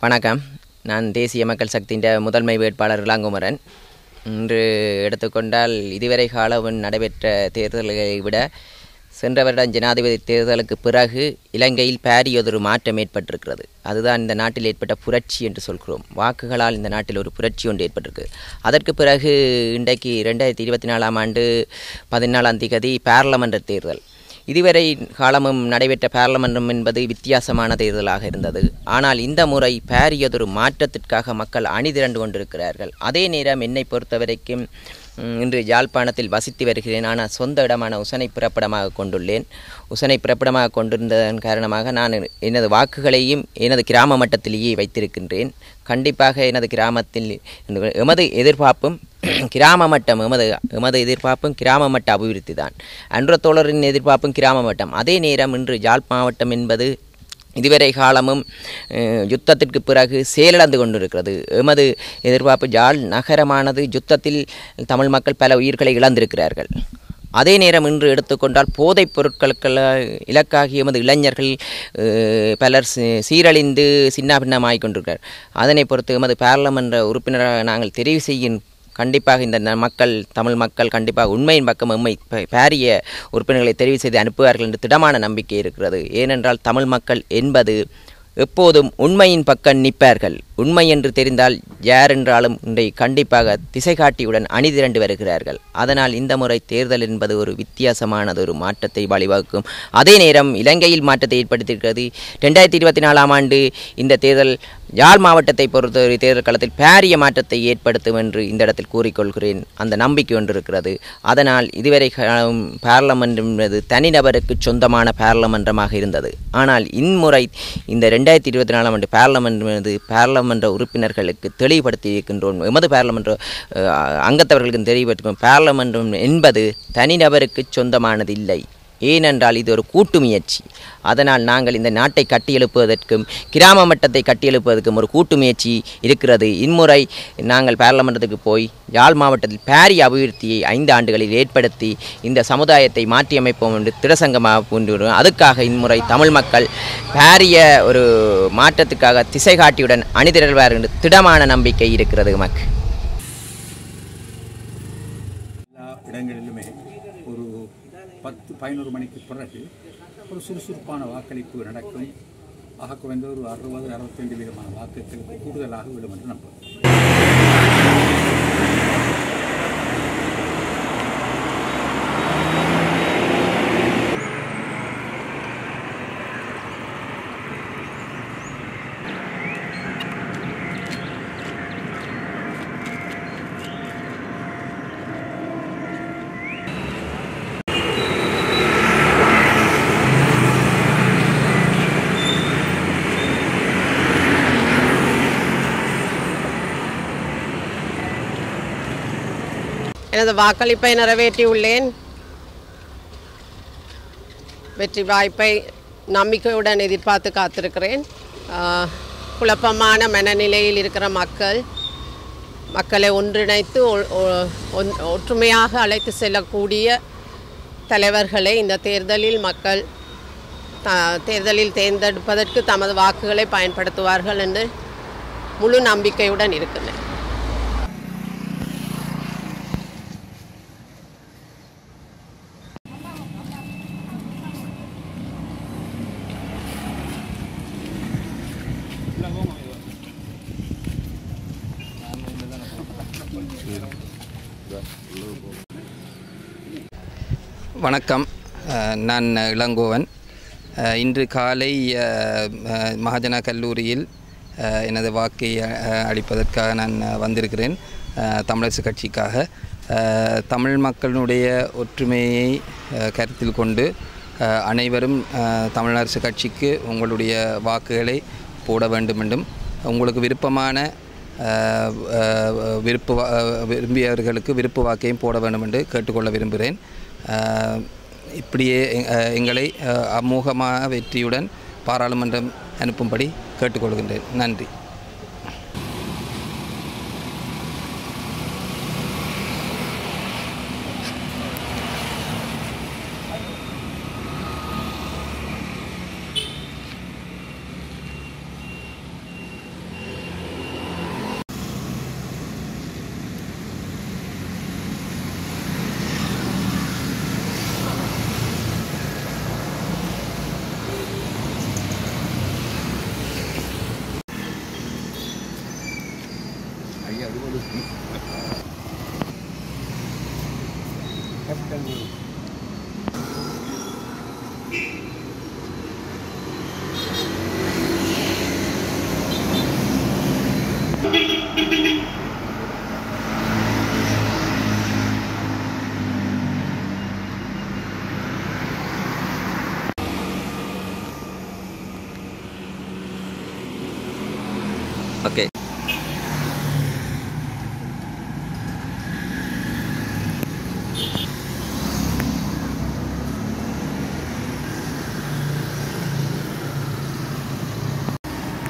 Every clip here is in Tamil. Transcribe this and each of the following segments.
வணக்கம். நான் தேசிய மக்கள் சக்தியின் முதன்மை வேட்பாளர் இளங்குமரன். இன்று எடுத்துக்கொண்டால் இதுவரை காலம் நடைபெற்ற தேர்தல்களை விட சென்ற வருடம் ஜனாதிபதி தேர்தலுக்கு பிறகு இலங்கையில் பாரியதொரு மாற்றம் ஏற்பட்டிருக்கிறது. அதுதான் இந்த நாட்டில் ஏற்பட்ட புரட்சி என்று சொல்கிறோம். வாக்குகளால் இந்த நாட்டில் ஒரு புரட்சி ஒன்று ஏற்பட்டிருக்கு. அதற்கு பிறகு இன்றைக்கு 2024 ஆண்டு 14ஆம் தேதி பாராளுமன்ற தேர்தல். இதுவரை காலமும் நடைபெற்ற பாராளுமன்றம் என்பது வித்தியாசமான தேர்தலாக இருந்தது. ஆனால் இந்த முறை பாரியதொரு மாற்றத்திற்காக மக்கள் அணிதிரண்டு கொண்டிருக்கிறார்கள். அதே நேரம் என்னை பொறுத்தவரைக்கும் இன்று யாழ்ப்பாணத்தில் வசித்து வருகிறேன். ஆனால் சொந்த இடமான உசனை பிறப்பிடமாக கொண்டுள்ளேன். உசனை பிறப்பிடமாக கொண்டிருந்ததன் காரணமாக நான் எனது வாக்குகளையும் எனது கிராம மட்டத்திலேயே வைத்திருக்கின்றேன். கண்டிப்பாக எனது கிராமத்தில் எமது எதிர்பார்ப்பும் கிராம மட்டம் எமது எதிர்பார்ப்பும் கிராம மட்ட அபிவிருத்தி தான். அன்ற தோழரின் எதிர்பார்ப்பும் கிராம மட்டம். அதே நேரம் இன்று யாழ் மாவட்டம் என்பது இதுவரை காலமும் யுத்தத்திற்கு பிறகு செயலிழந்து கொண்டிருக்கிறது. எமது எதிர்பார்ப்பு யாழ் நகரமானது யுத்தத்தில் தமிழ் மக்கள் பல உயிர்களை இழந்திருக்கிறார்கள். அதே நேரம் இன்று எடுத்துக்கொண்டால் போதைப் பொருட்களுக்கு இலக்காகி எமது இளைஞர்கள் பலர் சீரழிந்து சின்னாபின்னமாகிக் கொண்டிருக்கிறார். அதனை பொறுத்து எமது பாராளுமன்ற உறுப்பினராக நாங்கள் தெரிவு செய்யும் கண்டிப்பாக இந்த மக்கள் தமிழ் மக்கள் கண்டிப்பாக உண்மையின் பக்கம் எம்மை பாரிய உறுப்பினர்களை தெரிவு செய்து அனுப்புவார்கள் என்று திடமான நம்பிக்கை இருக்கிறது. ஏனென்றால் தமிழ் மக்கள் என்பது எப்போதும் உண்மையின் பக்கம் நிற்பார்கள். உண்மை என்று தெரிந்தால் யார் என்றாலும் இன்றைக்கு கண்டிப்பாக திசை காட்டியுடன் அணிதிரண்டு வருகிறார்கள். அதனால் இந்த முறை தேர்தல் என்பது ஒரு வித்தியாசமானது ஒரு மாற்றத்தை வழிவகுக்கும். அதே நேரம் இலங்கையில் மாற்றத்தை ஏற்படுத்தியிருக்கிறது. 2024 ஆண்டு இந்த தேர்தல் யாழ் மாவட்டத்தை பொறுத்தவரை தேர்தல் களத்தில் பாரிய மாற்றத்தை ஏற்படுத்தும் என்று இந்த இடத்தில் கூறிக்கொள்கிறேன். அந்த நம்பிக்கை ஒன்று இருக்கிறது. அதனால் இதுவரை பாராளுமன்றம் என்பது தனிநபருக்கு சொந்தமான பாராளுமன்றமாக இருந்தது. ஆனால் இம்முறை இந்த 2024 ஆண்டு பாராளுமன்ற உறுப்பினர்களுக்கு தெளிவுபடுத்தி இருக்கின்றோம். எமது பாராளுமன்ற அங்கத்தவர்களுக்கு தெளிவுபடுத்தும் பாராளுமன்றம் என்பது தனிநபருக்கு சொந்தமானது இல்லை. ஏனென்றால் இது ஒரு கூட்டு முயற்சி. அதனால் நாங்கள் இந்த நாட்டை கட்டியெழுப்புவதற்கும் கிராம மட்டத்தை கட்டியெழுப்புவதற்கும் ஒரு கூட்டு முயற்சி இருக்கிறது. இம்முறை நாங்கள் பாராளுமன்றத்துக்கு போய் யாழ் மாவட்டத்தில் பாரிய அபிவிருத்தியை 5 ஆண்டுகளில் ஏற்படுத்தி இந்த சமுதாயத்தை மாற்றியமைப்போம் என்று திடசங்கமாக கொண்டு அதுக்காக இம்முறை தமிழ் மக்கள் பாரிய ஒரு மாற்றத்துக்காக திசை காட்டியுடன் அணிதிரள்வார் என்று திடமான நம்பிக்கை இருக்கிறது. நமக்கு இடங்களிலுமே ஒரு 10-11 மணிக்கு பிறகு ஒரு சுறுசுறுப்பான வாக்களிப்பு நடக்கும். ஆக குறைந்த ஒரு 60-65% வாக்குகளுக்கு கூடுதலாக விடும் என்று நம்புகிறேன். எனது வாக்களிப்பை நிறைவேற்றியுள்ளேன். வெற்றி வாய்ப்பை நம்பிக்கையுடன் எதிர்பார்த்து காத்திருக்கிறேன். குழப்பமான மனநிலையில் இருக்கிற மக்களை ஒன்றிணைத்து ஒற்றுமையாக அழைத்து செல்லக்கூடிய தலைவர்களை இந்த தேர்தலில் மக்கள் தேர்தலில் தேர்ந்தெடுப்பதற்கு தமது வாக்குகளை பயன்படுத்துவார்கள் என்று முழு நம்பிக்கையுடன் இருக்கிறேன். வணக்கம். நான் இளங்கோவன். இன்று காலை மகாஜனா கல்லூரியில் எனது வாக்கை அளிப்பதற்காக நான் வந்திருக்கிறேன். தமிழரசு கட்சிக்காக தமிழ் மக்களுடைய ஒற்றுமையை கருத்தில் கொண்டு அனைவரும் தமிழரசு கட்சிக்கு உங்களுடைய வாக்குகளை போட வேண்டும் என்றும் உங்களுக்கு விருப்பமான விரும்பியவர்களுக்கு விருப்ப வாக்கையும் போட வேண்டும் என்று கேட்டுக்கொள்ள விரும்புகிறேன். இப்படியே எங்களை அமோகமான வெற்றியுடன் பாராளுமன்றம் அனுப்பும்படி கேட்டுக்கொள்கின்றேன். நன்றி. அதுபோல ஓகே.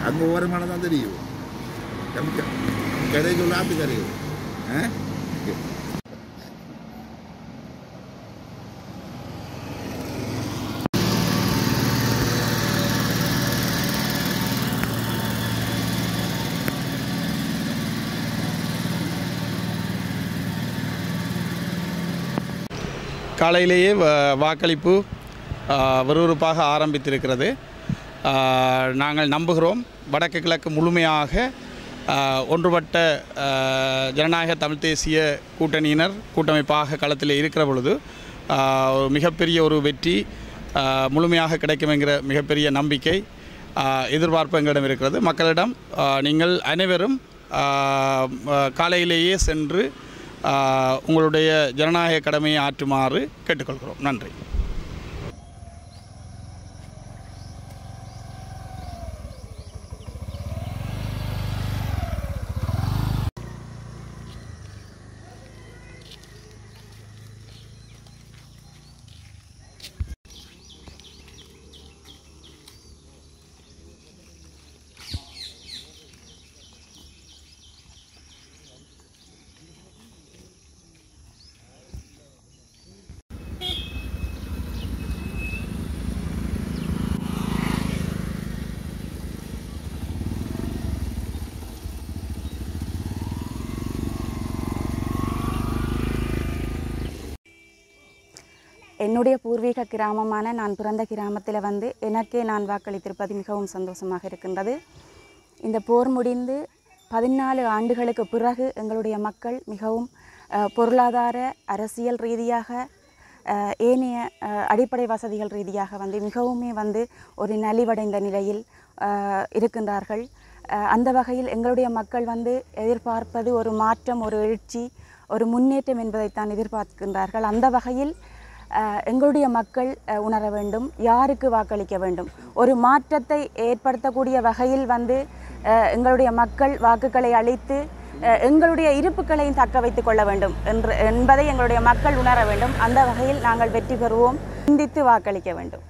அங்கே ஓரமான தான் தெரியும். கரை சொல்லாத்து கரையும். காலையிலேயே வாக்களிப்பு விறுவிறுப்பாக ஆரம்பித்திருக்கிறது. நாங்கள் நம்புகிறோம் வடக்கு கிழக்கு முழுமையாக ஒன்றுபட்ட ஜனநாயக தமிழ் தேசிய கூட்டணியினர் கூட்டமைப்பாக களத்தில் இருக்கிற பொழுது மிகப்பெரிய ஒரு வெற்றி முழுமையாக கிடைக்கும் என்கிற மிகப்பெரிய நம்பிக்கை எதிர்பார்ப்பு எங்களிடம் இருக்கிறது. மக்களிடம் நீங்கள் அனைவரும் காலையிலேயே சென்று உங்களுடைய ஜனநாயக கடமையை ஆற்றுமாறு கேட்டுக்கொள்கிறோம். நன்றி. என்னுடைய பூர்வீக கிராமமான நான் பிறந்த கிராமத்தில் எனக்கே நான் வாக்களித்திருப்பது மிகவும் சந்தோஷமாக இருக்கின்றது. இந்த போர் முடிந்து 14 ஆண்டுகளுக்கு பிறகு எங்களுடைய மக்கள் மிகவும் பொருளாதார அரசியல் ரீதியாக ஏனைய அடிப்படை வசதிகள் ரீதியாக மிகவுமே ஒரு நலிவடைந்த நிலையில் இருக்கின்றார்கள். அந்த வகையில் எங்களுடைய மக்கள் எதிர்பார்ப்பது ஒரு மாற்றம், ஒரு எழுச்சி, ஒரு முன்னேற்றம் என்பதைத்தான் எதிர்பார்க்கின்றார்கள். அந்த வகையில் எங்களுடைய மக்கள் உணர வேண்டும், யாருக்கு வாக்களிக்க வேண்டும். ஒரு மாற்றத்தை ஏற்படுத்தக்கூடிய வகையில் எங்களுடைய மக்கள் வாக்குகளை அளித்து எங்களுடைய இருப்புக்களையும் தக்க வைத்துக் கொள்ள வேண்டும் என்பதை எங்களுடைய மக்கள் உணர வேண்டும். அந்த வகையில் நாங்கள் வெற்றி பெறுவோம். சிந்தித்து வாக்களிக்க வேண்டும்.